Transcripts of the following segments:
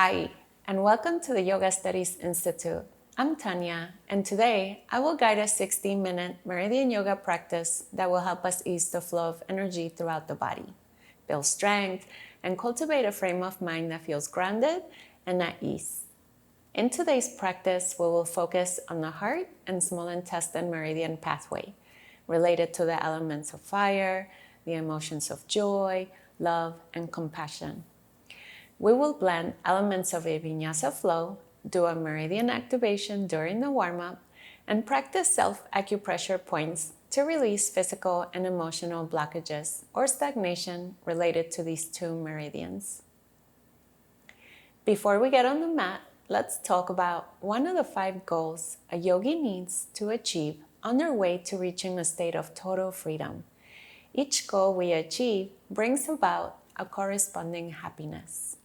Hi, and welcome to the Yoga Studies Institute. I'm Tanya, and today I will guide a 60-minute Meridian Yoga practice that will help us ease the flow of energy throughout the body, build strength, and cultivate a frame of mind that feels grounded and at ease. In today's practice, we will focus on the heart and small intestine meridian pathway, related to the elements of fire, the emotions of joy, love, and compassion. We will blend elements of a vinyasa flow, do a meridian activation during the warm-up, and practice self-acupressure points to release physical and emotional blockages or stagnation related to these two meridians. Before we get on the mat, let's talk about one of the 5 goals a yogi needs to achieve on their way to reaching a state of total freedom. Each goal we achieve brings about a corresponding happiness.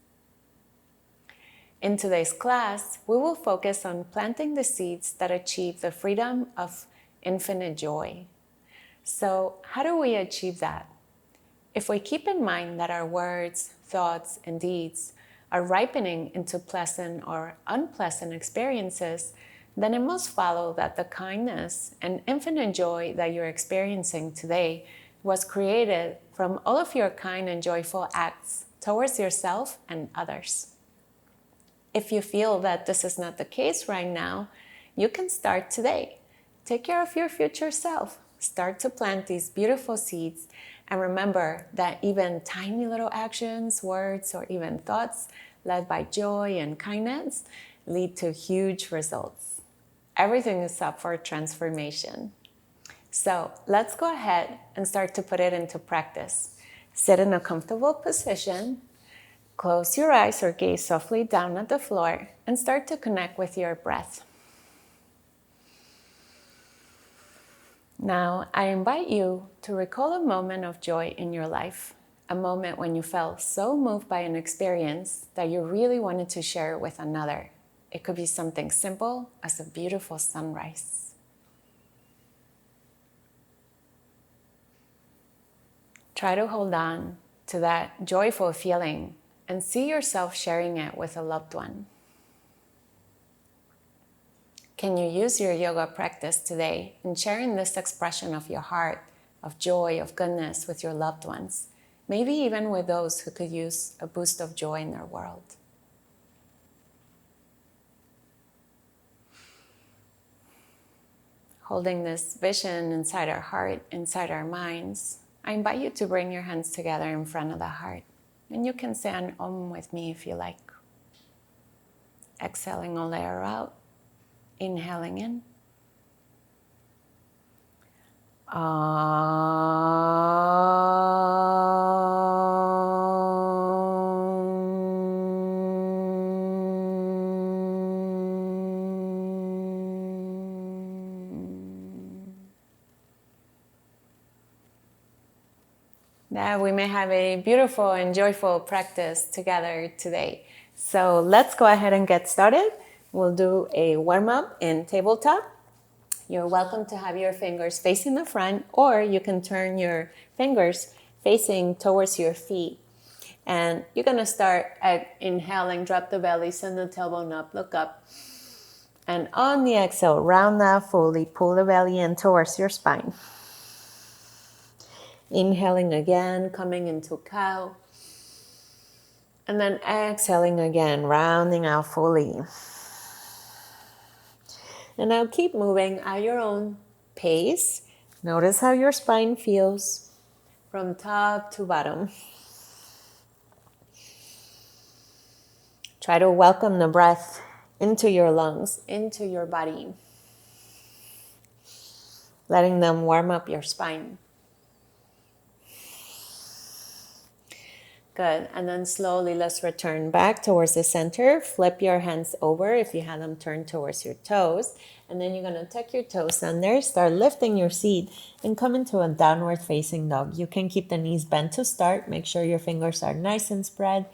In today's class, we will focus on planting the seeds that achieve the freedom of infinite joy. So, how do we achieve that? If we keep in mind that our words, thoughts, and deeds are ripening into pleasant or unpleasant experiences, then it must follow that the kindness and infinite joy that you're experiencing today was created from all of your kind and joyful acts towards yourself and others. If you feel that this is not the case right now, you can start today. Take care of your future self. Start to plant these beautiful seeds, and remember that even tiny little actions, words, or even thoughts led by joy and kindness lead to huge results. Everything is up for transformation. So let's go ahead and start to put it into practice. Sit in a comfortable position. Close your eyes or gaze softly down at the floor and start to connect with your breath. Now, I invite you to recall a moment of joy in your life, a moment when you felt so moved by an experience that you really wanted to share it with another. It could be something simple as a beautiful sunrise. Try to hold on to that joyful feeling and see yourself sharing it with a loved one. Can you use your yoga practice today in sharing this expression of your heart, of joy, of goodness with your loved ones, maybe even with those who could use a boost of joy in their world? Holding this vision inside our heart, inside our minds, I invite you to bring your hands together in front of the heart. And you can say an Om with me if you like. Exhaling all air out. Inhaling in. Now we may have a beautiful and joyful practice together today. So let's go ahead and get started. We'll do a warm-up in tabletop. You're welcome to have your fingers facing the front, or you can turn your fingers facing towards your feet. And you're going to start at inhaling, drop the belly, send the tailbone up, look up. And on the exhale, round that fully, pull the belly in towards your spine. Inhaling again, coming into cow. And then exhaling again, rounding out fully. And now keep moving at your own pace. Notice how your spine feels from top to bottom. Try to welcome the breath into your lungs, into your body. Letting them warm up your spine. Good. And then slowly let's return back towards the center. Flip your hands over if you have them turned towards your toes. And then you're going to tuck your toes under, start lifting your seat, and come into a downward facing dog. You can keep the knees bent to start. Make sure your fingers are nice and spread,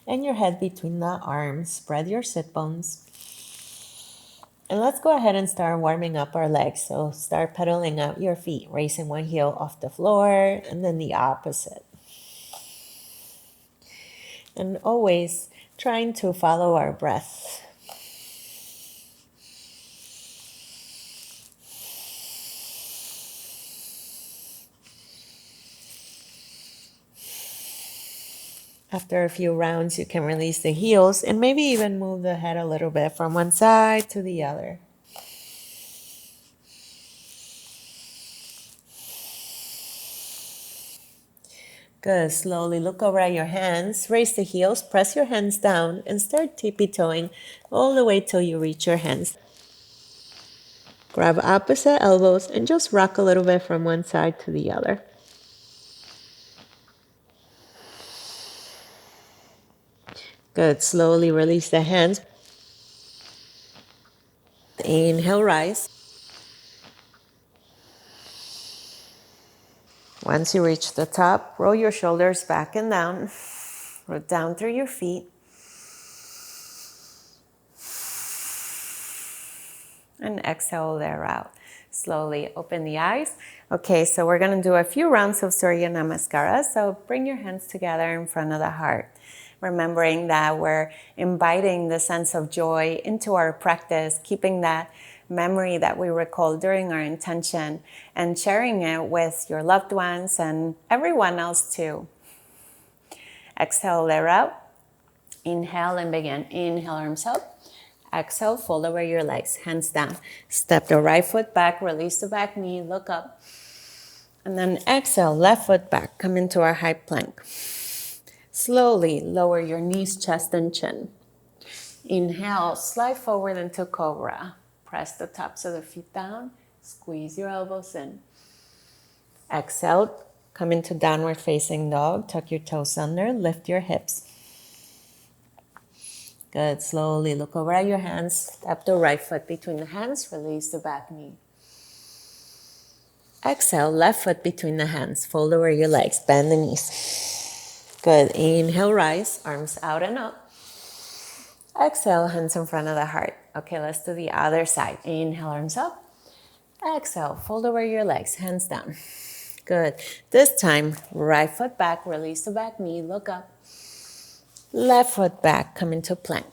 and your head between the arms. Spread your sit bones. And let's go ahead and start warming up our legs. So start pedaling out your feet, raising one heel off the floor, and then the opposite. And always trying to follow our breath. After a few rounds, you can release the heels and maybe even move the head a little bit from one side to the other. Good. Slowly look over at your hands. Raise the heels, press your hands down, and start tippy-toeing all the way till you reach your hands. Grab opposite elbows and just rock a little bit from one side to the other. Good. Slowly release the hands. Inhale, rise. Once you reach the top, roll your shoulders back and down. Root down through your feet. And exhale there out. Slowly open the eyes. Okay, so we're going to do a few rounds of Surya Namaskara. So bring your hands together in front of the heart. Remembering that we're inviting the sense of joy into our practice, keeping that memory that we recall during our intention and sharing it with your loved ones and everyone else too. Exhale there out. Inhale and begin. Inhale, arms up. Exhale, fold over your legs, hands down. Step the right foot back, release the back knee, look up. And then exhale, left foot back, come into our high plank. Slowly lower your knees, chest, and chin. Inhale, slide forward into cobra. Press the tops of the feet down, squeeze your elbows in. Exhale, come into downward facing dog, tuck your toes under, lift your hips. Good. Slowly look over at your hands. Step the right foot between the hands. Release the back knee. Exhale, left foot between the hands. Fold over your legs. Bend the knees. Good. Inhale, rise. Arms out and up. Exhale, hands in front of the heart. Okay, let's do the other side. Inhale, arms up. Exhale, fold over your legs. Hands down. Good. This time, right foot back. Release the back knee. Look up. Left foot back, come into plank.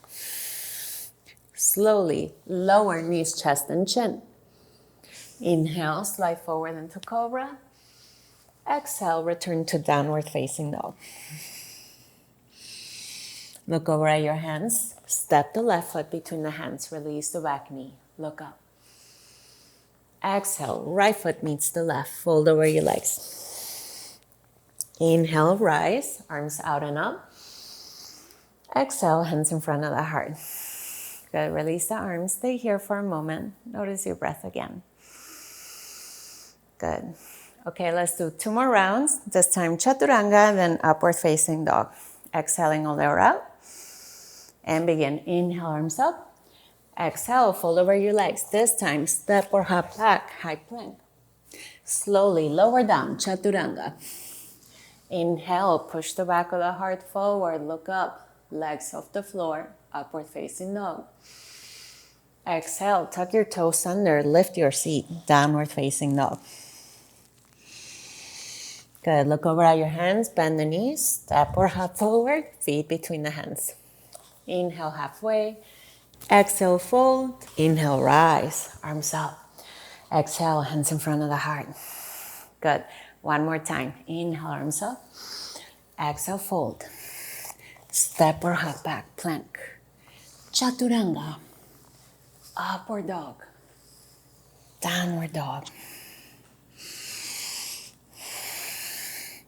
Slowly lower knees, chest, and chin. Inhale, slide forward into cobra. Exhale, return to downward facing dog. Look over at your hands. Step the left foot between the hands. Release the back knee. Look up. Exhale, right foot meets the left. Fold over your legs. Inhale, rise, arms out and up. Exhale, hands in front of the heart. Good, release the arms. Stay here for a moment. Notice your breath again. Good. Okay, let's do 2 more rounds. This time chaturanga, then upward facing dog. Exhaling all the way out. And begin. Inhale, arms up. Exhale, fold over your legs. This time, step or hop back, high plank. Slowly lower down, chaturanga. Inhale, push the back of the heart forward, look up. Legs off the floor, upward facing dog. Exhale, tuck your toes under, lift your seat, downward facing dog. Good, look over at your hands, bend the knees, step or hop forward, feet between the hands. Inhale, halfway. Exhale, fold. Inhale, rise, arms up. Exhale, hands in front of the heart. Good, one more time. Inhale, arms up. Exhale, fold. Step or hop back, plank. Chaturanga. Upward dog. Downward dog.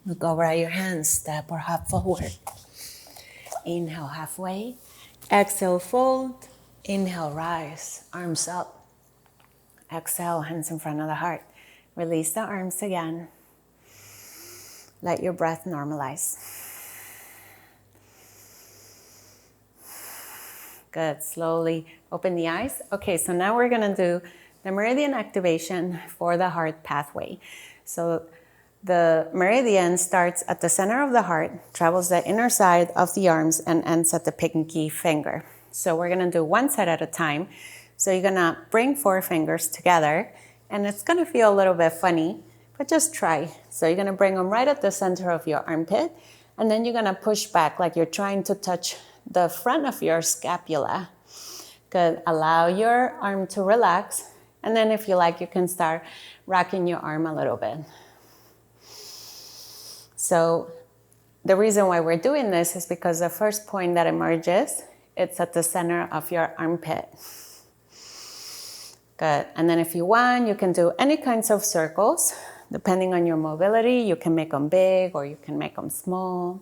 Look over at your hands. Step or hop forward. Inhale, halfway. Exhale, fold. Inhale, rise. Arms up. Exhale, hands in front of the heart. Release the arms again. Let your breath normalize. Good. Slowly open the eyes. Okay, so now we're going to do the Meridian Activation for the heart pathway. So the meridian starts at the center of the heart, travels the inner side of the arms, and ends at the pinky finger. So we're going to do one side at a time. So you're going to bring 4 fingers together, and it's going to feel a little bit funny, but just try. So you're going to bring them right at the center of your armpit, and then you're going to push back like you're trying to touch the front of your scapula. Good. Allow your arm to relax. And then if you like, you can start rocking your arm a little bit. So the reason why we're doing this is because the first point that emerges, it's at the center of your armpit. Good. And then if you want, you can do any kinds of circles. Depending on your mobility, you can make them big or you can make them small.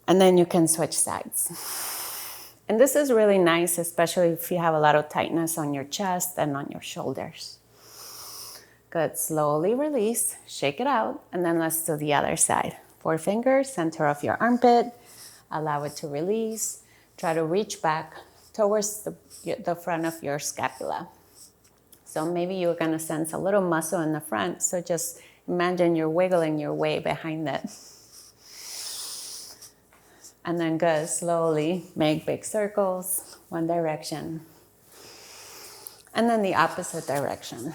And then you can switch sides. And this is really nice, especially if you have a lot of tightness on your chest and on your shoulders. Good. Slowly release, shake it out, and then let's do the other side. 4 fingers, center of your armpit. Allow it to release. Try to reach back towards the front of your scapula. So maybe you're going to sense a little muscle in the front. So just imagine you're wiggling your way behind it. And then good, slowly make big circles, one direction. And then the opposite direction.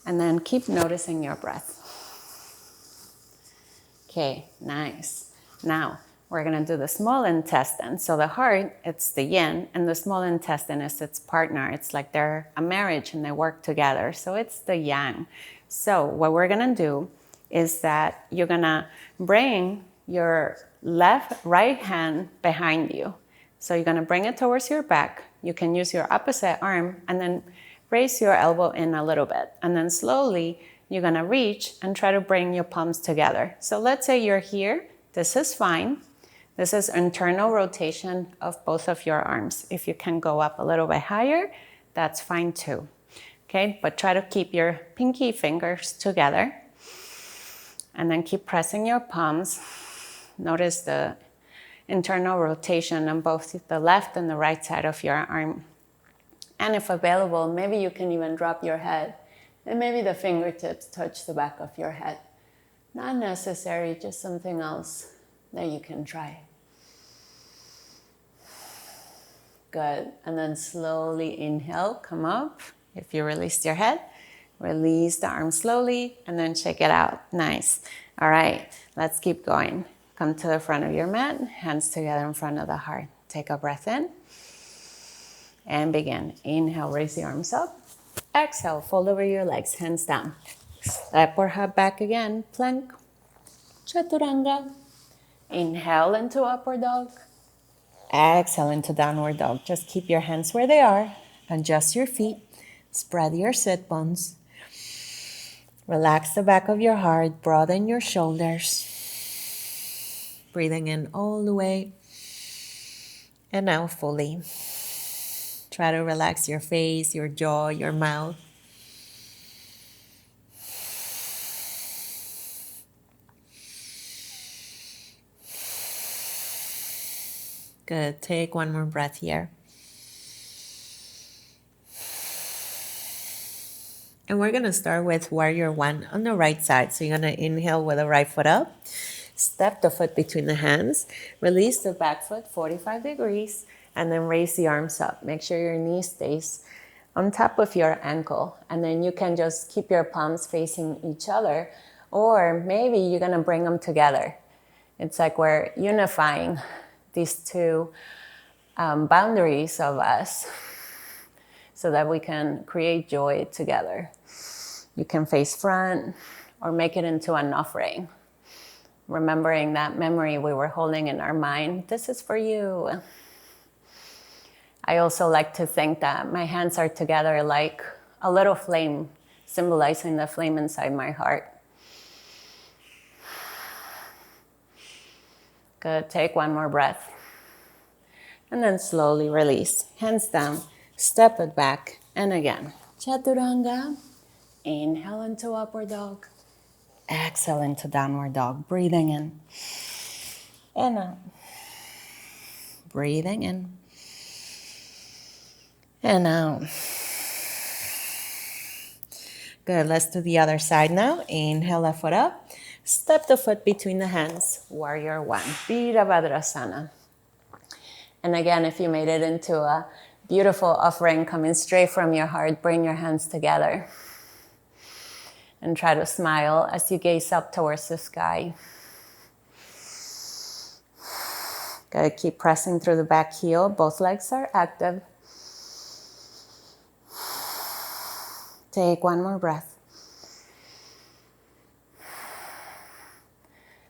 And then keep noticing your breath. Okay, nice. Now, we're going to do the small intestine. So the heart, it's the yin, and the small intestine is its partner. It's like they're a marriage and they work together. So it's the yang. So what we're going to do is that you're going to bring your right hand behind you. So you're going to bring it towards your back. You can use your opposite arm and then raise your elbow in a little bit. And then slowly you're going to reach and try to bring your palms together. So let's say you're here. This is fine. This is internal rotation of both of your arms. If you can go up a little bit higher, that's fine too. Okay, but try to keep your pinky fingers together. And then keep pressing your palms. Notice the internal rotation on both the left and the right side of your arm. And if available, maybe you can even drop your head and maybe the fingertips touch the back of your head. Not necessary, just something else that you can try. Good. And then slowly inhale, come up. If you released your head, release the arm slowly and then shake it out. Nice. All right, let's keep going. Come to the front of your mat, hands together in front of the heart. Take a breath in and begin. Inhale, raise the arms up. Exhale, fold over your legs, hands down. Step or hop back again, plank, chaturanga. Inhale into upward dog. Exhale into downward dog. Just keep your hands where they are. Adjust your feet. Spread your sit bones. Relax the back of your heart. Broaden your shoulders. Breathing in all the way. And now fully. Try to relax your face, your jaw, your mouth. Good. Take one more breath here. And we're going to start with warrior one on the right side. So you're going to inhale with the right foot up. Step the foot between the hands. Release the back foot 45 degrees. And then raise the arms up. Make sure your knee stays on top of your ankle. And then you can just keep your palms facing each other. Or maybe you're going to bring them together. It's like we're unifying these two boundaries of us so that we can create joy together. You can face front or make it into an offering. Remembering that memory we were holding in our mind. This is for you. I also like to think that my hands are together like a little flame, symbolizing the flame inside my heart. Good, take one more breath. And then slowly release. Hands down, step it back, and again. Chaturanga. Inhale into upward dog. Exhale into downward dog. Breathing in. And out. Breathing in. And out. Good, let's do the other side now. Inhale the foot up. Step the foot between the hands. Warrior one. Virabhadrasana. And again, if you made it into a beautiful offering coming straight from your heart, bring your hands together. And try to smile as you gaze up towards the sky. Good, keep pressing through the back heel. Both legs are active. Take one more breath.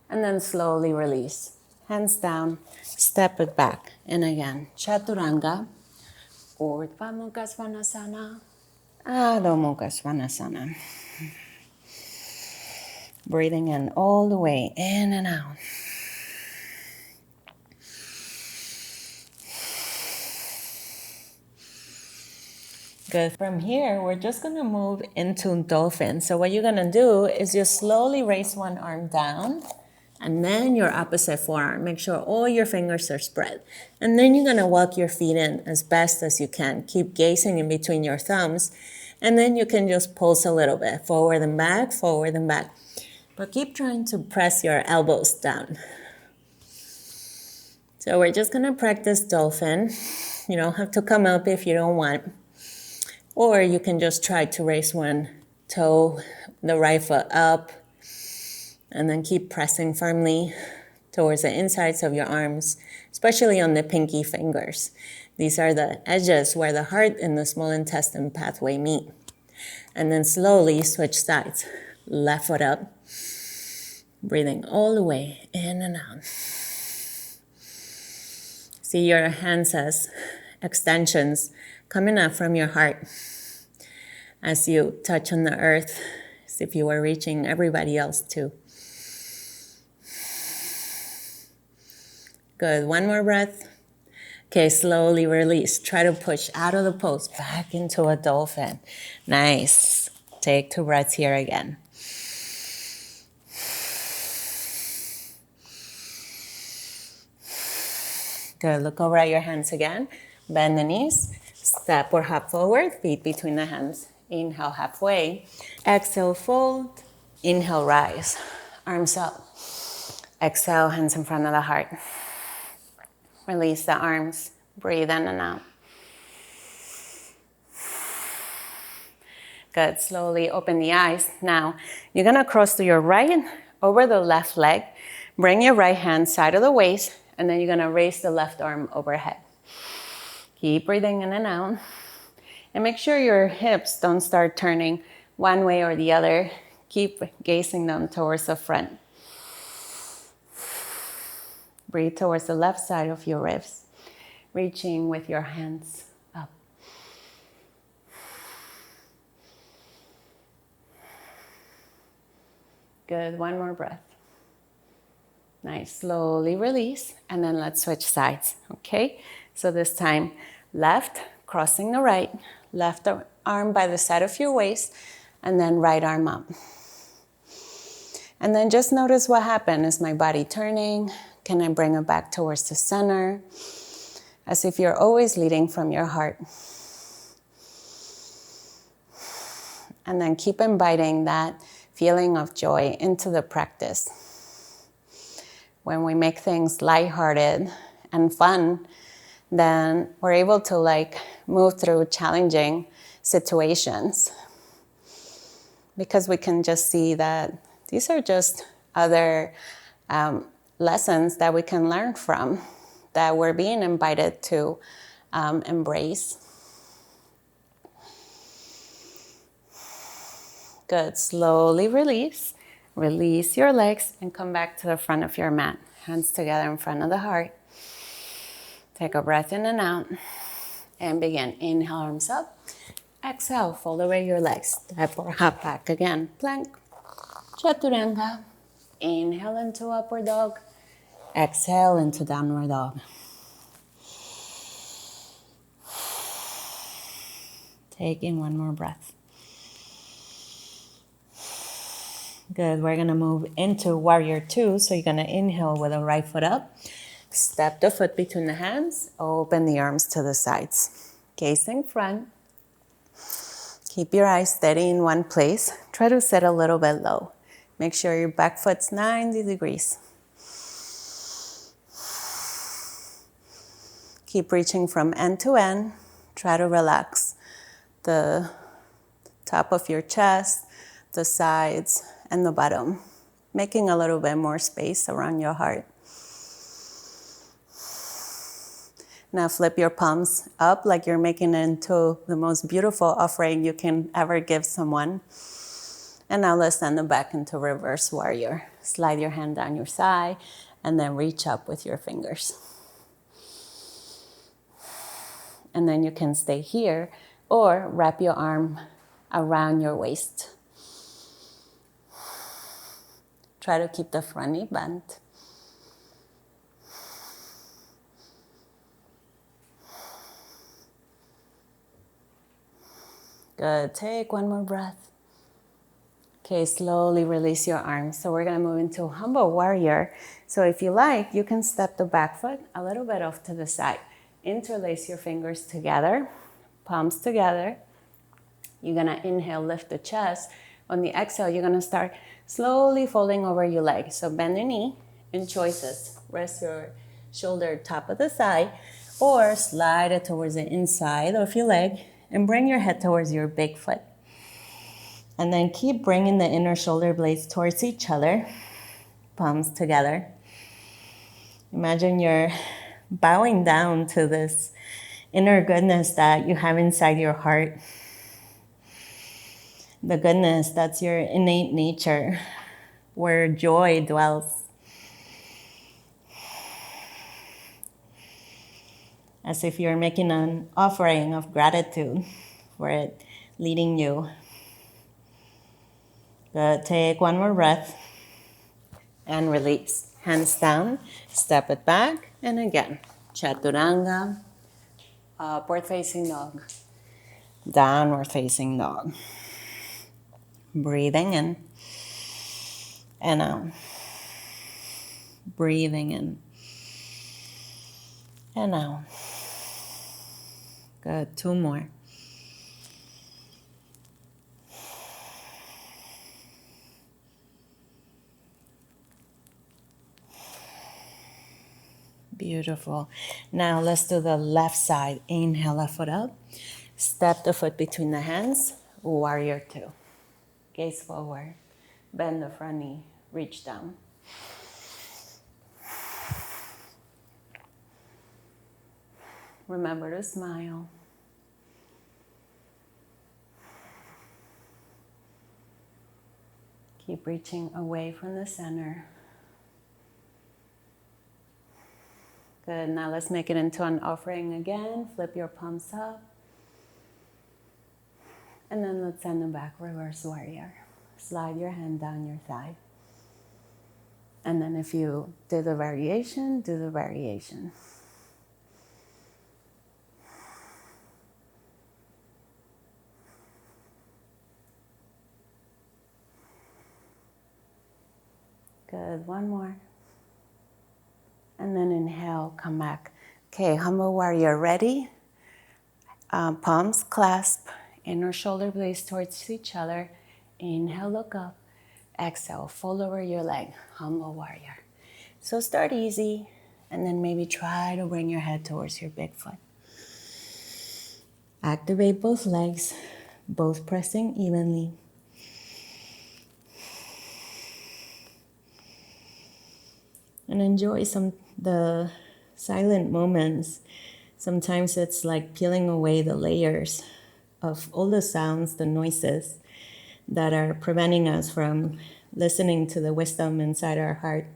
And then slowly release. Hands down, step it back. And again, Chaturanga, Urdhva Mukha Svanasana, Adho Mukha Svanasana. Breathing in all the way, in and out. Good. From here, we're just going to move into dolphin. So what you're going to do is just slowly raise one arm down and then your opposite forearm. Make sure all your fingers are spread. And then you're going to walk your feet in as best as you can. Keep gazing in between your thumbs. And then you can just pulse a little bit. Forward and back, forward and back. But keep trying to press your elbows down. So we're just going to practice dolphin. You don't have to come up if you don't want. Or you can just try to raise one toe, the right foot up, and then keep pressing firmly towards the insides of your arms, especially on the pinky fingers. These are the edges where the heart and the small intestine pathway meet. And then slowly switch sides. Left foot up, breathing all the way in and out. See your hands as extensions coming up from your heart as you touch on the earth, as if you were reaching everybody else too. Good, one more breath. Okay, slowly release. Try to push out of the pose, back into a dolphin. Nice. Take 2 breaths here again. Good, look over at your hands again. Bend the knees. Step or hop forward, feet between the hands. Inhale halfway. Exhale, fold. Inhale, rise. Arms up. Exhale, hands in front of the heart. Release the arms. Breathe in and out. Good. Slowly open the eyes. Now, you're going to cross to your right over the left leg. Bring your right hand side of the waist, and then you're going to raise the left arm overhead. Keep breathing in and out. And make sure your hips don't start turning one way or the other. Keep gazing them towards the front. Breathe towards the left side of your ribs, reaching with your hands up. Good, one more breath. Nice, slowly release, and then let's switch sides, okay? So this time, left, crossing the right, left arm by the side of your waist, and then right arm up. And then just notice what happened. Is my body turning? Can I bring it back towards the center? As if you're always leading from your heart. And then keep inviting that feeling of joy into the practice. When we make things lighthearted and fun, then we're able to move through challenging situations. Because we can just see that these are just other lessons that we can learn from, that we're being invited to embrace. Good, slowly release. Release your legs and come back to the front of your mat. Hands together in front of the heart. Take a breath in and out. And begin. Inhale, arms up. Exhale, fold away your legs. Step or hop back again. Plank. Chaturanga. Inhale into upward dog. Exhale into downward dog. Taking one more breath. Good, we're gonna move into warrior 2. So you're gonna inhale with the right foot up. Step the foot between the hands. Open the arms to the sides. Gazing front. Keep your eyes steady in one place. Try to sit a little bit low. Make sure your back foot's 90 degrees. Keep reaching from end to end. Try to relax the top of your chest, the sides, and the bottom, making a little bit more space around your heart. Now flip your palms up like you're making it into the most beautiful offering you can ever give someone. And now let's send them back into reverse warrior. Slide your hand down your side and then reach up with your fingers. And then you can stay here or wrap your arm around your waist. Try to keep the front knee bent. Good, take one more breath. Okay, slowly release your arms. So we're gonna move into humble warrior. So if you like, you can step the back foot a little bit off to the side. Interlace your fingers together, palms together. You're gonna inhale, lift the chest. On the exhale, you're gonna start slowly folding over your leg. So bend the knee in choices. Rest your shoulder top of the side or slide it towards the inside of your leg and bring your head towards your big foot. And then keep bringing the inner shoulder blades towards each other, palms together. Imagine you're bowing down to this inner goodness that you have inside your heart. The goodness that's your innate nature, where joy dwells. As if you're making an offering of gratitude for it leading you. Good, take one more breath and release. Hands down, step it back, and again. Chaturanga, upward facing dog, downward facing dog. Breathing in and out. Breathing in and out. Good, two more. Beautiful. Now let's do the left side. Inhale, left foot up. Step the foot between the hands. Warrior two. Gaze forward. Bend the front knee. Reach down. Remember to smile. Keep reaching away from the center. Good, now let's make it into an offering again. Flip your palms up. And then let's send them back, reverse warrior. Slide your hand down your thigh. And then if you do the variation, do the variation. Good, one more. And then inhale, come back. Okay, humble warrior, ready? Palms clasp, inner shoulder blades towards each other. Inhale, look up. Exhale, fold over your leg, humble warrior. So start easy, and then maybe try to bring your head towards your big foot. Activate both legs, both pressing evenly. And enjoy the silent moments. Sometimes it's like peeling away the layers of all the sounds, the noises that are preventing us from listening to the wisdom inside our heart.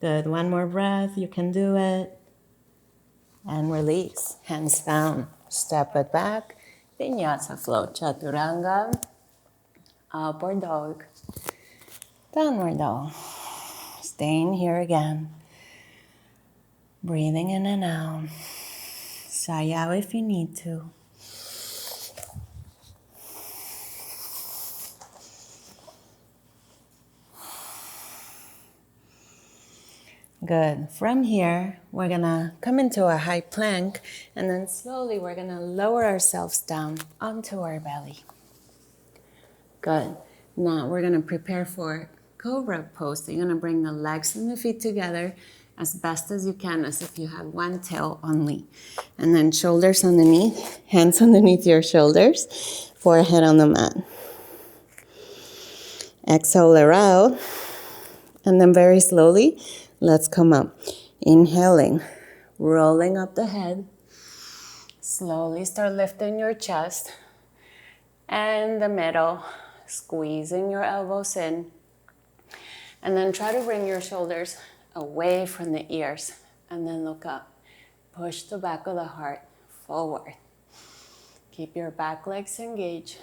Good, one more breath, you can do it. And release, hands down, step it back. Vinyasa flow, chaturanga, upward dog, downward dog. Staying here again. Breathing in and out. Sigh out if you need to. Good. From here, we're gonna come into a high plank, and then slowly we're gonna lower ourselves down onto our belly. Good. Now we're gonna prepare for cobra pose. So you're gonna bring the legs and the feet together as best as you can, as if you have one tail only. And then shoulders underneath, hands underneath your shoulders, forehead on the mat. Exhale her out. And then very slowly, let's come up. Inhaling, rolling up the head. Slowly start lifting your chest and the middle, squeezing your elbows in. And then try to bring your shoulders away from the ears and then look up. Push the back of the heart forward. Keep your back legs engaged,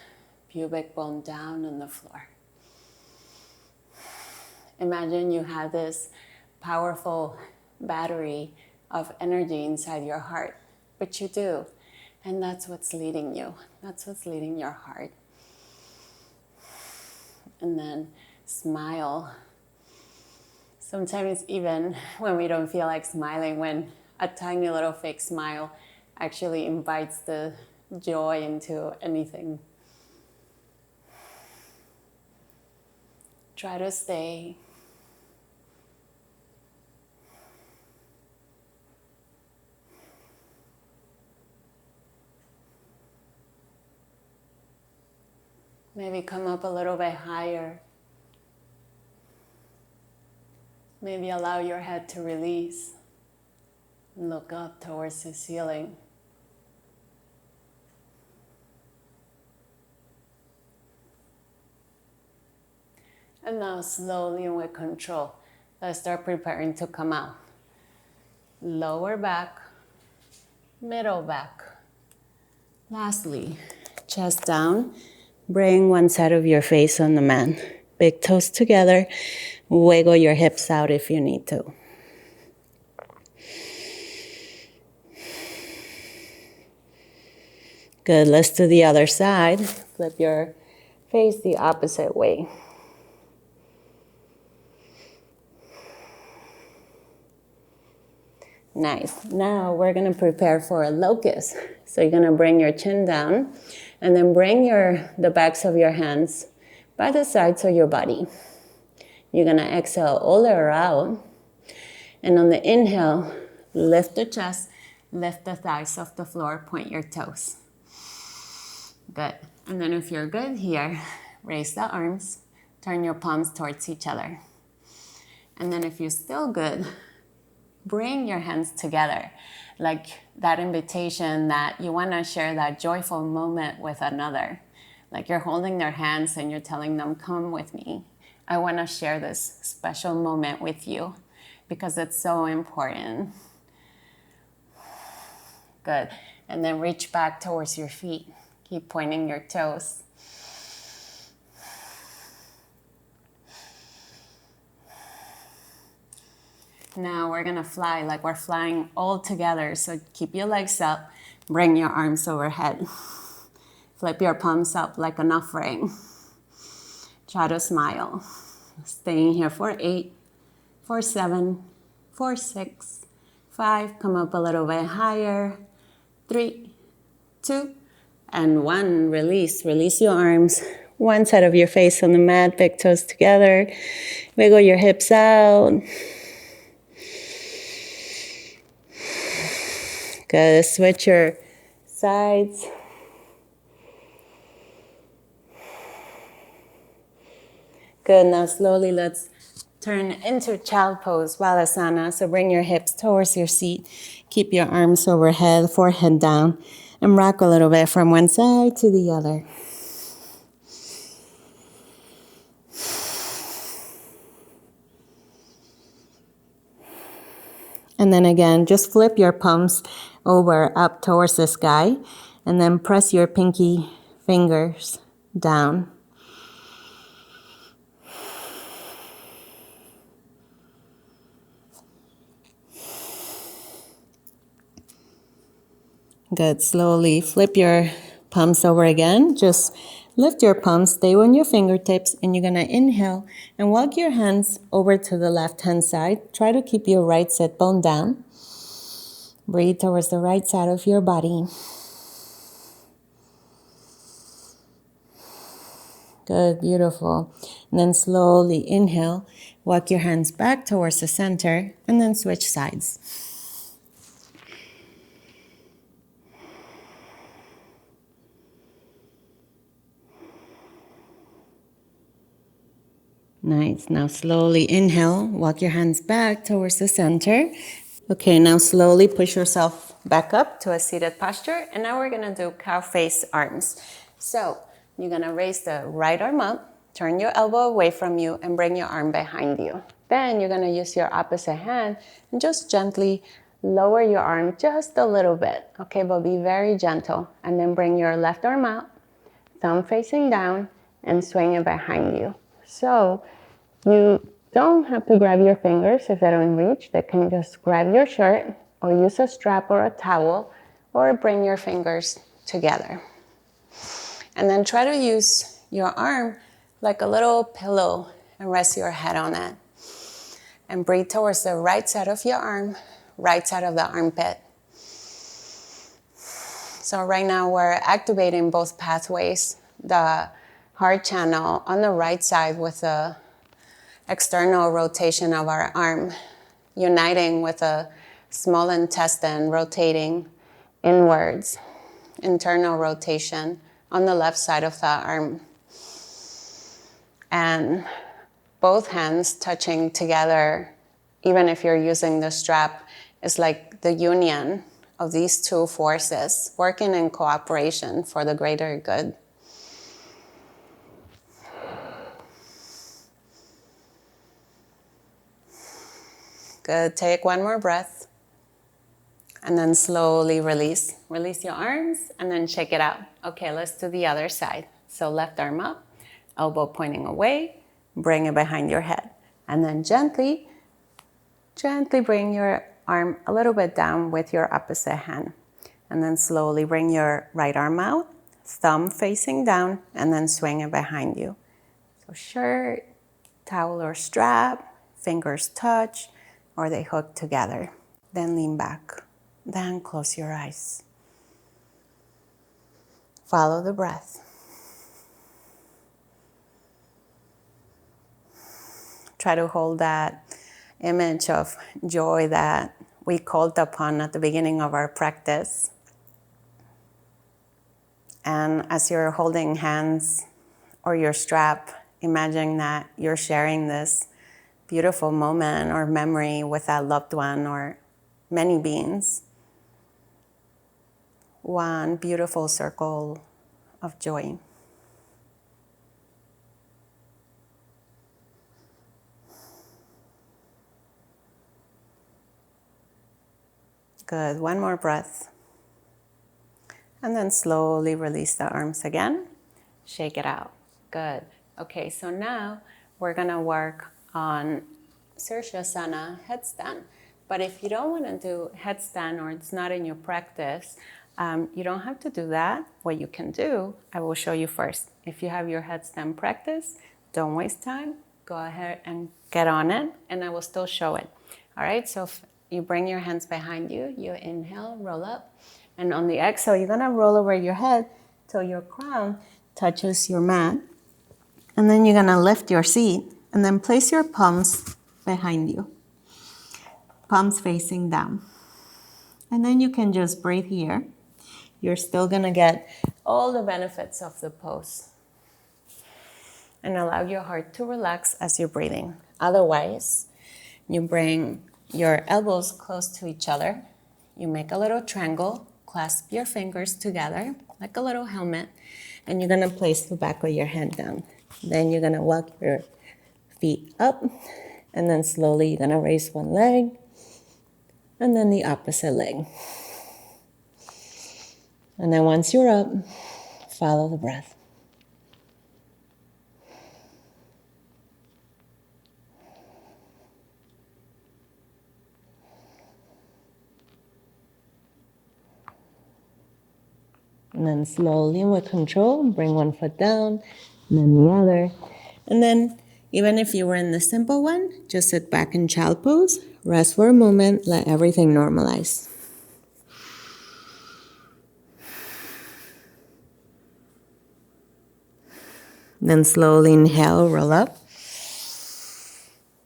pubic bone down on the floor. Imagine you have this powerful battery of energy inside your heart, but you do. And that's what's leading you. That's what's leading your heart. And then smile. Sometimes even when we don't feel like smiling, when a tiny little fake smile actually invites the joy into anything. Try to stay. Maybe come up a little bit higher. Maybe allow your head to release. And look up towards the ceiling. And now slowly and with control, let's start preparing to come out. Lower back, middle back. Lastly, chest down. Bring one side of your face on the mat. Big toes together. Wiggle your hips out if you need to. Good, let's do the other side. Flip your face the opposite way. Nice. Now we're going to prepare for a locust. So you're going to bring your chin down and then bring the backs of your hands by the sides of your body. You're going to exhale all the way out. And on the inhale, lift the chest, lift the thighs off the floor, point your toes. Good. And then if you're good here, raise the arms, turn your palms towards each other. And then if you're still good, bring your hands together, like that invitation that you want to share that joyful moment with another. Like you're holding their hands and you're telling them, come with me. I want to share this special moment with you because it's so important. Good. And then reach back towards your feet. Keep pointing your toes. Now we're gonna fly like we're flying all together. So keep your legs up, bring your arms overhead. Flip your palms up like an offering. Try to smile. Staying here for 8, for 7, for 6, 5. Come up a little bit higher. 3, 2, and 1. Release. Release your arms. One side of your face on the mat, big toes together. Wiggle your hips out. Good. Switch your sides. Good. Now slowly let's turn into child pose while Asana. So bring your hips towards your seat. Keep your arms overhead, forehead down, and rock a little bit from one side to the other. And then again, just flip your palms over up towards the sky, and then press your pinky fingers down. Good. Slowly flip your palms over again. Just lift your palms, stay on your fingertips, and you're going to inhale and walk your hands over to the left-hand side. Try to keep your right sit bone down. Breathe towards the right side of your body. Good, beautiful. And then slowly inhale, walk your hands back towards the center, and then switch sides. Nice. Now slowly inhale, walk your hands back towards the center. Okay, now slowly push yourself back up to a seated posture. And now we're gonna do cow face arms. So you're gonna raise the right arm up, turn your elbow away from you, and bring your arm behind you. Then you're gonna use your opposite hand and just gently lower your arm just a little bit, okay? But be very gentle. And then bring your left arm out, thumb facing down, and swing it behind you. So you don't have to grab your fingers if they don't reach. They can just grab your shirt or use a strap or a towel or bring your fingers together. And then try to use your arm like a little pillow and rest your head on it. And breathe towards the right side of your arm, right side of the armpit. So right now we're activating both pathways, the heart channel on the right side with the external rotation of our arm, uniting with the small intestine rotating inwards, internal rotation on the left side of the arm. And both hands touching together, even if you're using the strap, is like the union of these two forces working in cooperation for the greater good. Good, take one more breath. And then slowly release. Release your arms and then shake it out. Okay, let's do the other side. So left arm up, elbow pointing away, bring it behind your head. And then gently bring your arm a little bit down with your opposite hand. And then slowly bring your right arm out, thumb facing down, and then swing it behind you. So shirt, towel or strap, fingers touch, or they hook together. Then lean back. Then close your eyes. Follow the breath. Try to hold that image of joy that we called upon at the beginning of our practice. And as you're holding hands or your strap, imagine that you're sharing this beautiful moment or memory with that loved one or many beings. One beautiful circle of joy. Good, one more breath. And then slowly release the arms again. Shake it out. Good. Okay, so now we're gonna work on Sirsasana headstand. But if you don't wanna do headstand or it's not in your practice, you don't have to do that. What you can do, I will show you first. If you have your headstand practice, don't waste time. Go ahead and get on it, and I will still show it. All right, so if you bring your hands behind you, you inhale, roll up, and on the exhale, you're gonna roll over your head till your crown touches your mat. And then you're gonna lift your seat and then place your palms behind you. Palms facing down. And then you can just breathe here. You're still gonna get all the benefits of the pose. And allow your heart to relax as you're breathing. Otherwise, you bring your elbows close to each other. You make a little triangle, clasp your fingers together like a little helmet, and you're gonna place the back of your hand down. Then you're gonna walk your feet up, and then slowly you're gonna raise one leg, and then the opposite leg. And then once you're up, follow the breath. And then slowly and with control, bring one foot down, and then the other. And then even if you were in the simple one, just sit back in child pose, rest for a moment, let everything normalize. Then slowly inhale, roll up.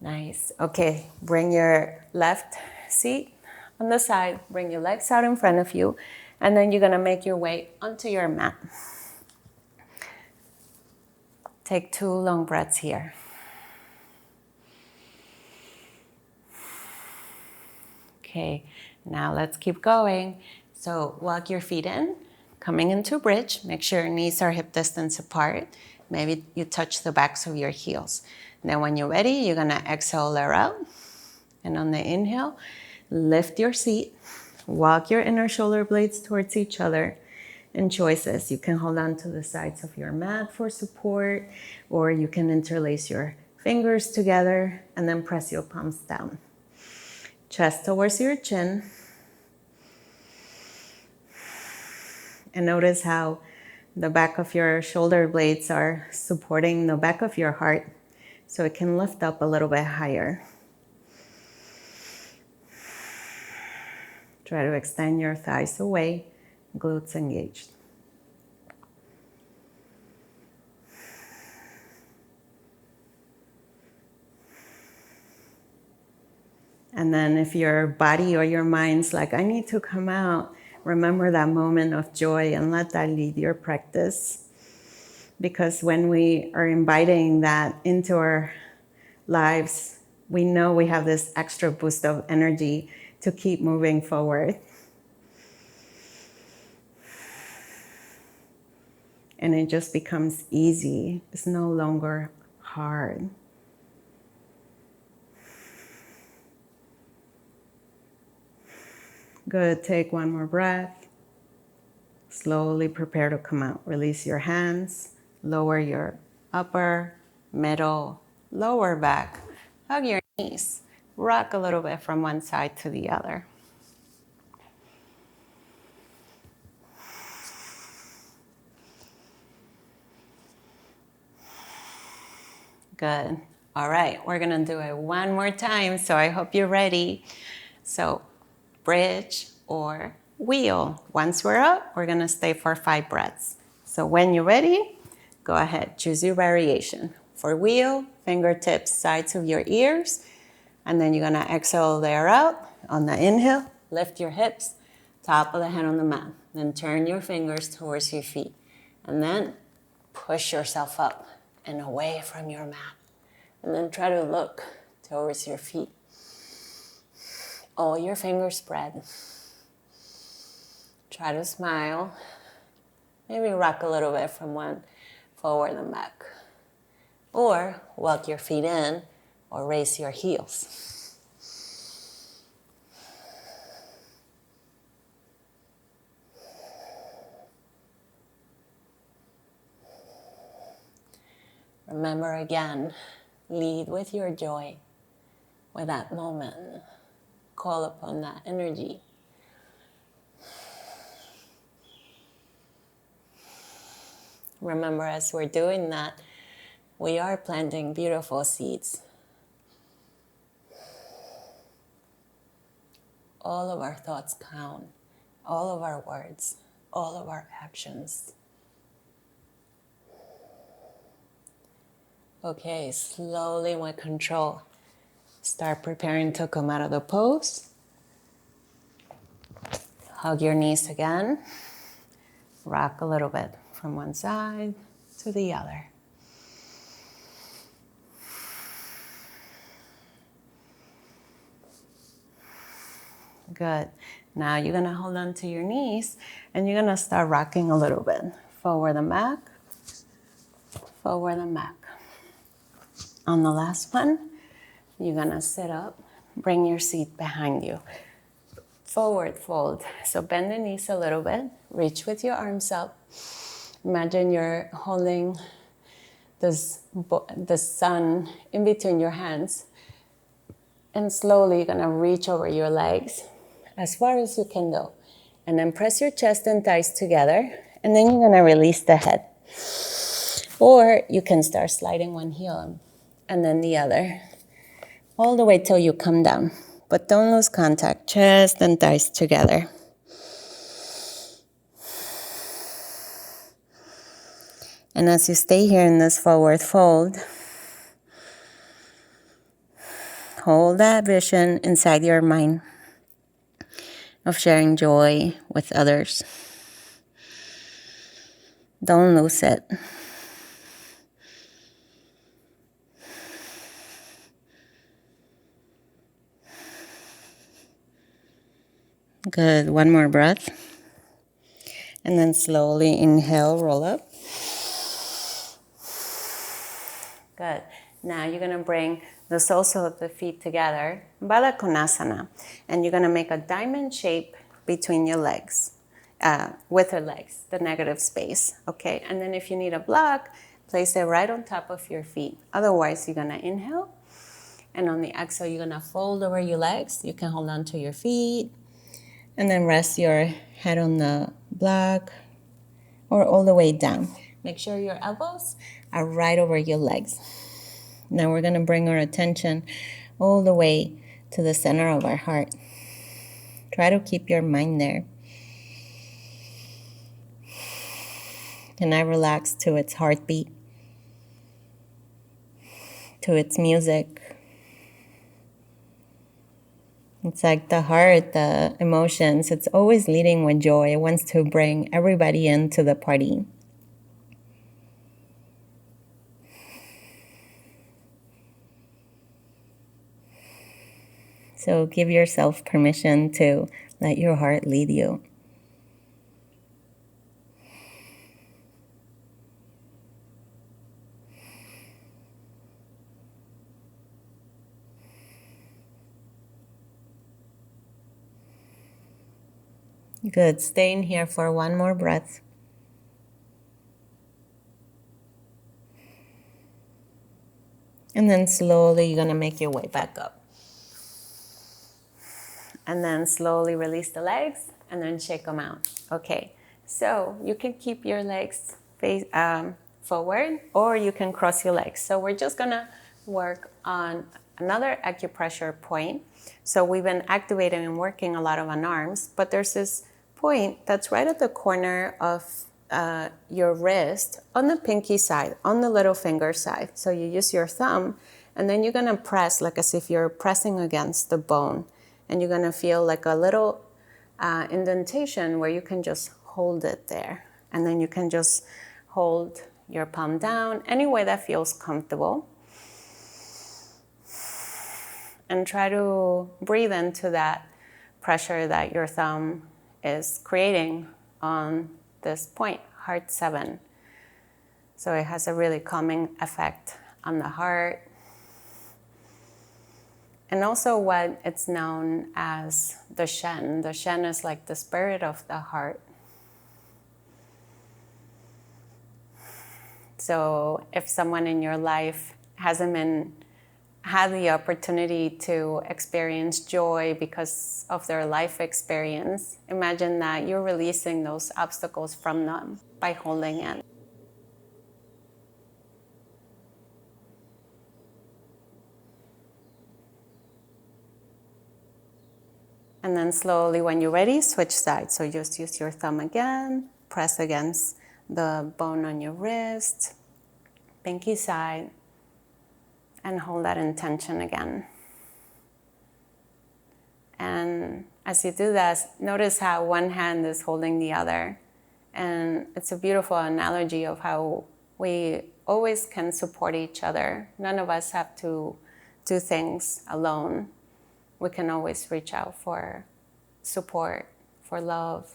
Nice. Okay, bring your left seat on the side, bring your legs out in front of you, and then you're gonna make your way onto your mat. Take 2 long breaths here. Okay, now let's keep going. So walk your feet in, coming into bridge. Make sure your knees are hip distance apart. Maybe you touch the backs of your heels. Then when you're ready, you're gonna exhale, lateral out. And on the inhale, lift your seat. Walk your inner shoulder blades towards each other. And choices, you can hold on to the sides of your mat for support, or you can interlace your fingers together and then press your palms down. Chest towards your chin. And notice how the back of your shoulder blades are supporting the back of your heart, so it can lift up a little bit higher. Try to extend your thighs away, glutes engaged. And then if your body or your mind's like, I need to come out, remember that moment of joy and let that lead your practice. Because when we are inviting that into our lives, we know we have this extra boost of energy to keep moving forward. And it just becomes easy. It's no longer hard. Good, take one more breath. Slowly prepare to come out. Release your hands, lower your upper, middle, lower back. Hug your knees. Rock a little bit from one side to the other. Good. All right, we're gonna do it one more time, so I hope you're ready. So, bridge or wheel. Once we're up, we're gonna stay for 5 breaths. So when you're ready, go ahead, choose your variation. For wheel, fingertips, sides of your ears, and then you're gonna exhale there out. On the inhale, lift your hips, top of the head on the mat. Then turn your fingers towards your feet. And then push yourself up and away from your mat. And then try to look towards your feet. All your fingers spread. Try to smile. Maybe rock a little bit from one forward and back. Or walk your feet in or raise your heels. Remember again, lead with your joy, with that moment. Call upon that energy. Remember, as we're doing that, we are planting beautiful seeds. All of our thoughts count, all of our words, all of our actions. Okay, slowly with control, start preparing to come out of the pose. Hug your knees again. Rock a little bit from one side to the other. Good. Now you're gonna hold on to your knees and you're gonna start rocking a little bit. Forward and back, forward and back. On the last one, you're gonna sit up, bring your seat behind you. Forward fold. So bend the knees a little bit, reach with your arms up. Imagine you're holding the sun in between your hands. And slowly you're gonna reach over your legs as far as you can go. And then press your chest and thighs together. And then you're gonna release the head. Or you can start sliding one heel and then the other, all the way till you come down. But don't lose contact, chest and thighs together. And as you stay here in this forward fold, hold that vision inside your mind of sharing joy with others. Don't lose it. Good. One more breath. And then slowly inhale, roll up. Good. Now you're going to bring the soles of the feet together, Baddha Konasana, and you're going to make a diamond shape between your legs, with your legs, the negative space, okay? And then if you need a block, place it right on top of your feet. Otherwise, you're going to inhale, and on the exhale, you're going to fold over your legs. You can hold on to your feet, and then rest your head on the block or all the way down. Make sure your elbows are right over your legs. Now we're going to bring our attention all the way to the center of our heart. Try to keep your mind there. Can I relax to its heartbeat, to its music? It's like the heart, the emotions, it's always leading with joy. It wants to bring everybody into the party. So give yourself permission to let your heart lead you. Good. Stay in here for one more breath. And then slowly you're going to make your way back up. And then slowly release the legs and then shake them out. Okay, so you can keep your legs face forward, or you can cross your legs. So we're just gonna work on another acupressure point. So we've been activating and working a lot on arms, but there's this point that's right at the corner of your wrist on the pinky side, on the little finger side. So you use your thumb, and then you're gonna press like as if you're pressing against the bone. And you're gonna feel like a little indentation where you can just hold it there. And then you can just hold your palm down any way that feels comfortable. And try to breathe into that pressure that your thumb is creating on this point, heart 7. So it has a really calming effect on the heart. And also what it's known as the Shen. The Shen is like the spirit of the heart. So if someone in your life hasn't had the opportunity to experience joy because of their life experience, imagine that you're releasing those obstacles from them by holding it. And then slowly, when you're ready, switch sides. So just use your thumb again, press against the bone on your wrist, pinky side, and hold that intention again. And as you do that, notice how one hand is holding the other. And it's a beautiful analogy of how we always can support each other. None of us have to do things alone. We can always reach out for support, for love.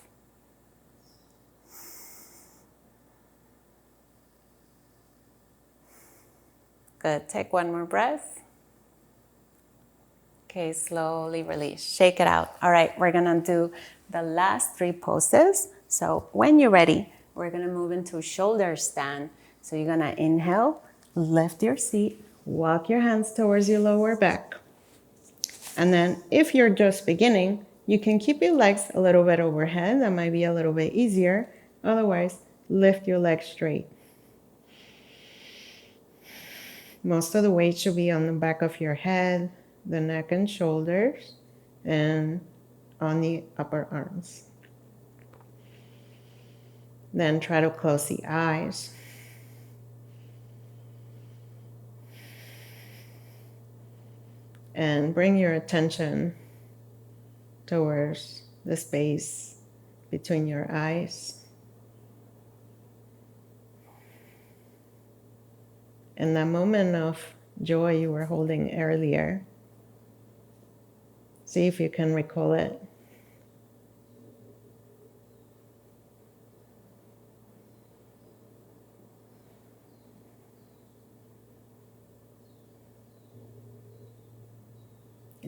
Good. Take one more breath. Okay, slowly release. Shake it out. All right, we're gonna do the last 3 poses. So when you're ready, we're gonna move into shoulder stand. So you're gonna inhale, lift your seat, walk your hands towards your lower back. And then if you're just beginning, you can keep your legs a little bit overhead. That might be a little bit easier. Otherwise, lift your legs straight. Most of the weight should be on the back of your head, the neck and shoulders, and on the upper arms. Then try to close the eyes. And bring your attention towards the space between your eyes. And that moment of joy you were holding earlier, see if you can recall it.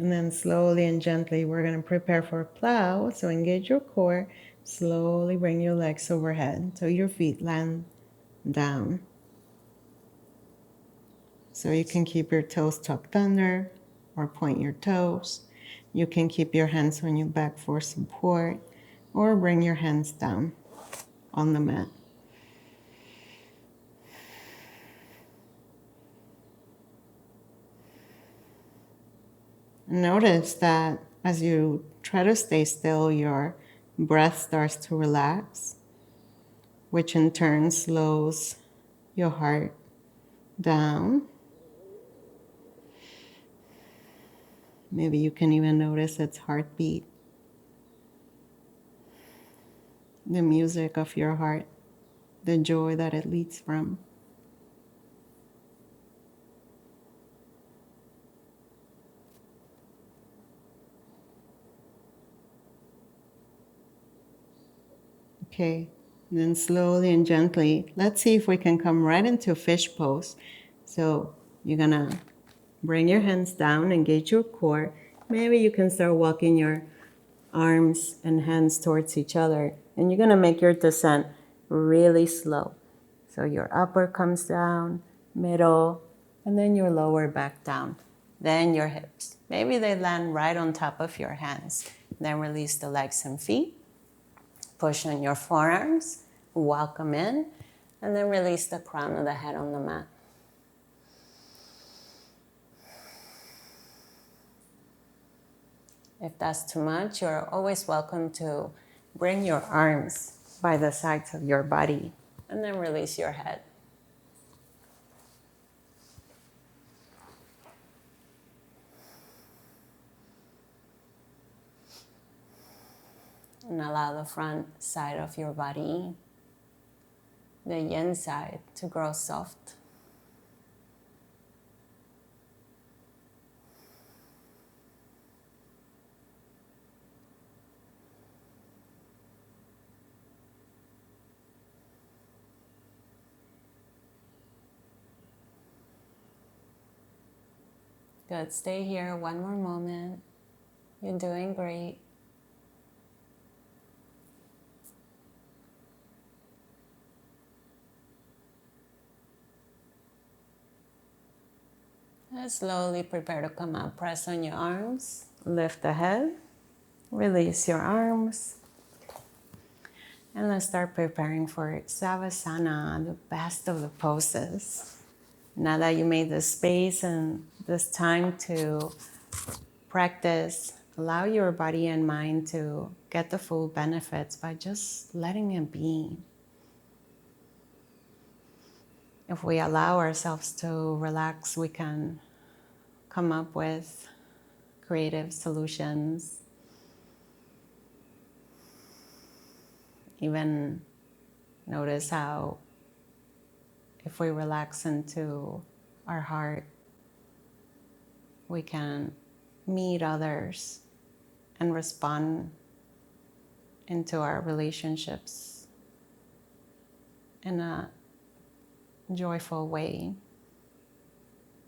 And then slowly and gently, we're going to prepare for plow. So engage your core. Slowly bring your legs overhead so your feet land down. So you can keep your toes tucked under or point your toes. You can keep your hands on your back for support or bring your hands down on the mat. Notice that as you try to stay still, your breath starts to relax, which in turn slows your heart down. Maybe you can even notice its heartbeat, the music of your heart, the joy that it leads from. Okay, then slowly and gently, let's see if we can come right into fish pose. So you're gonna bring your hands down, engage your core. Maybe you can start walking your arms and hands towards each other. And you're gonna make your descent really slow. So your upper comes down, middle, and then your lower back down. Then your hips. Maybe they land right on top of your hands. Then release the legs and feet. Push on your forearms, welcome in, and then release the crown of the head on the mat. If that's too much, you're always welcome to bring your arms by the sides of your body and then release your head. And allow the front side of your body, the yin side, to grow soft. Good, stay here one more moment. You're doing great. And slowly prepare to come up. Press on your arms. Lift the head. Release your arms. And let's start preparing for Savasana, the best of the poses. Now that you made this space and this time to practice, allow your body and mind to get the full benefits by just letting it be. If we allow ourselves to relax, we can come up with creative solutions. Even notice how if we relax into our heart, we can meet others and respond into our relationships in a joyful way,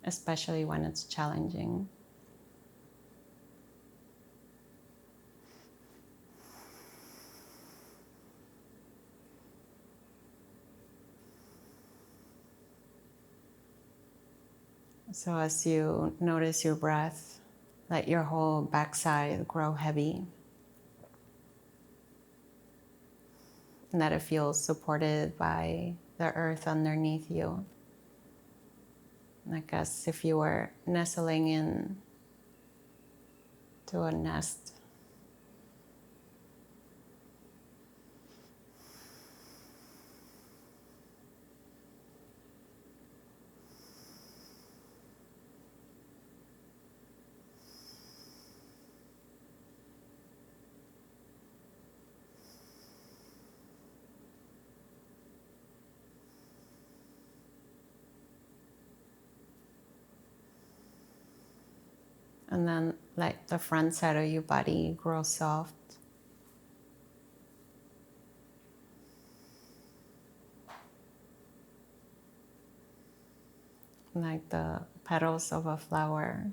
especially when it's challenging. So as you notice your breath, let your whole backside grow heavy. And that it feels supported by the earth underneath you. Like as if you were nestling in to a nest. And then let the front side of your body grow soft. Like the petals of a flower.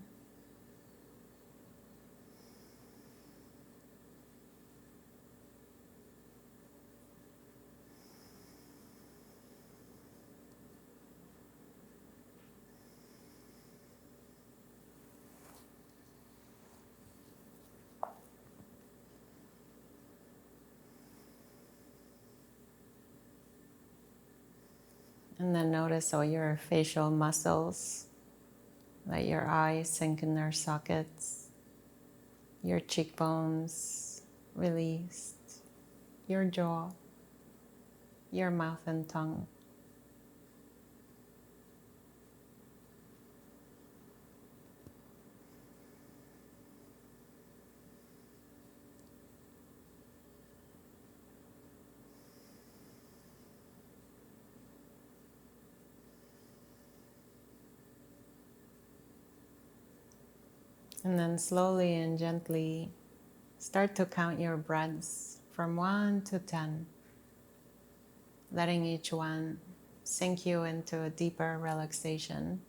And then notice all your facial muscles. Let your eyes sink in their sockets. Your cheekbones released. Your jaw. Your mouth and tongue. And then slowly and gently start to count your breaths from 1 to 10, letting each one sink you into a deeper relaxation.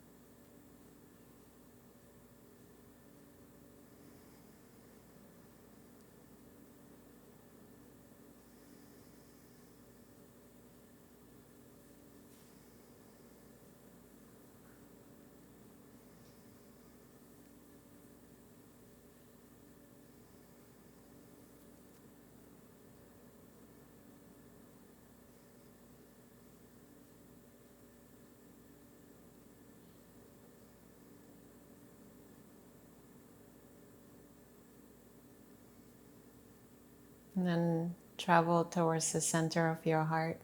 And then travel towards the center of your heart.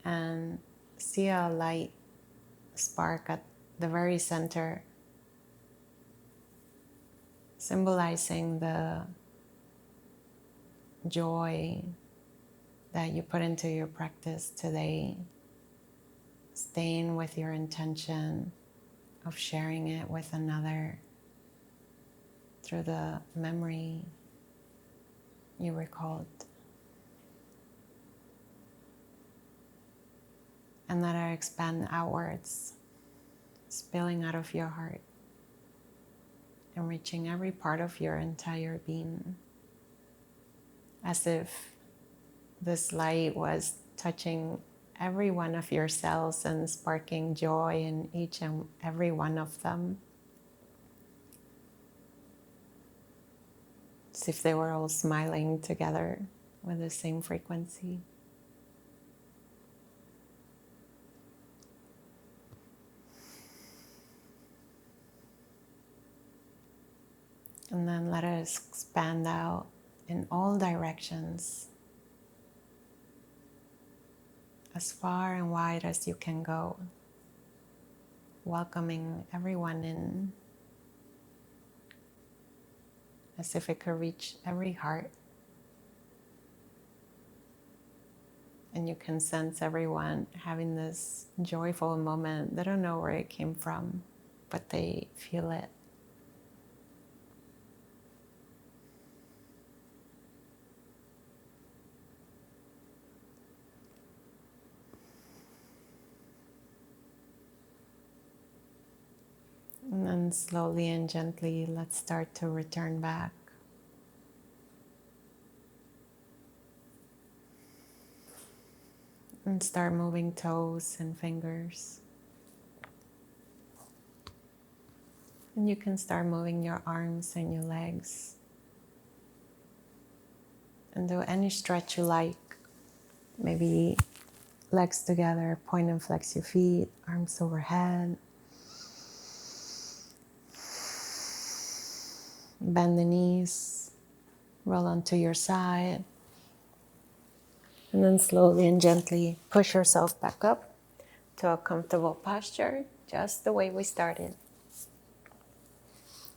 And see a light spark at the very center, symbolizing the joy that you put into your practice today, staying with your intention of sharing it with another through the memory you recalled. And let it expand outwards, spilling out of your heart and reaching every part of your entire being, as if this light was touching every one of your cells and sparking joy in each and every one of them. As if they were all smiling together with the same frequency. And then let it expand out in all directions, as far and wide as you can go, welcoming everyone in, as if it could reach every heart. And you can sense everyone having this joyful moment. They don't know where it came from, but they feel it. And then slowly and gently, let's start to return back. And start moving toes and fingers. And you can start moving your arms and your legs. And do any stretch you like. Maybe legs together, point and flex your feet, arms overhead. Bend the knees, roll onto your side. And then slowly and gently push yourself back up to a comfortable posture, just the way we started.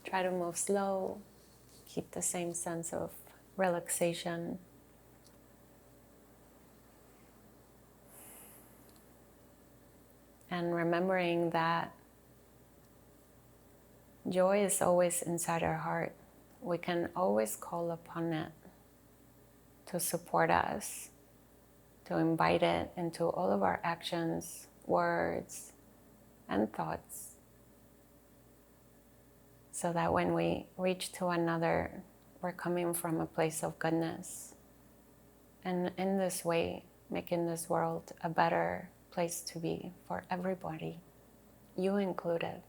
Try to move slow, keep the same sense of relaxation. And remembering that joy is always inside our heart. We can always call upon it to support us, to invite it into all of our actions, words, and thoughts, so that when we reach to another, we're coming from a place of goodness. And in this way, making this world a better place to be for everybody, you included.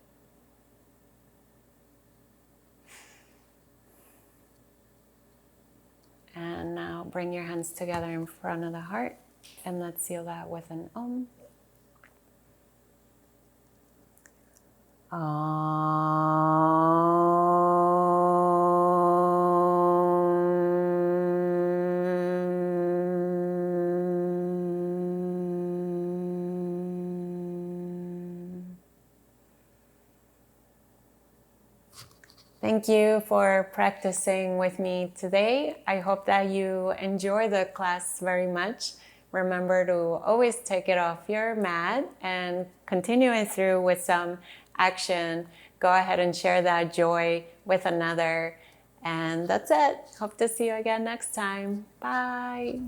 And bring your hands together in front of the heart, and let's seal that with an Om. Thank you for practicing with me today. I hope that you enjoy the class very much. Remember to always take it off your mat and continue it through with some action. Go ahead and share that joy with another. And that's it. Hope to see you again next time. Bye.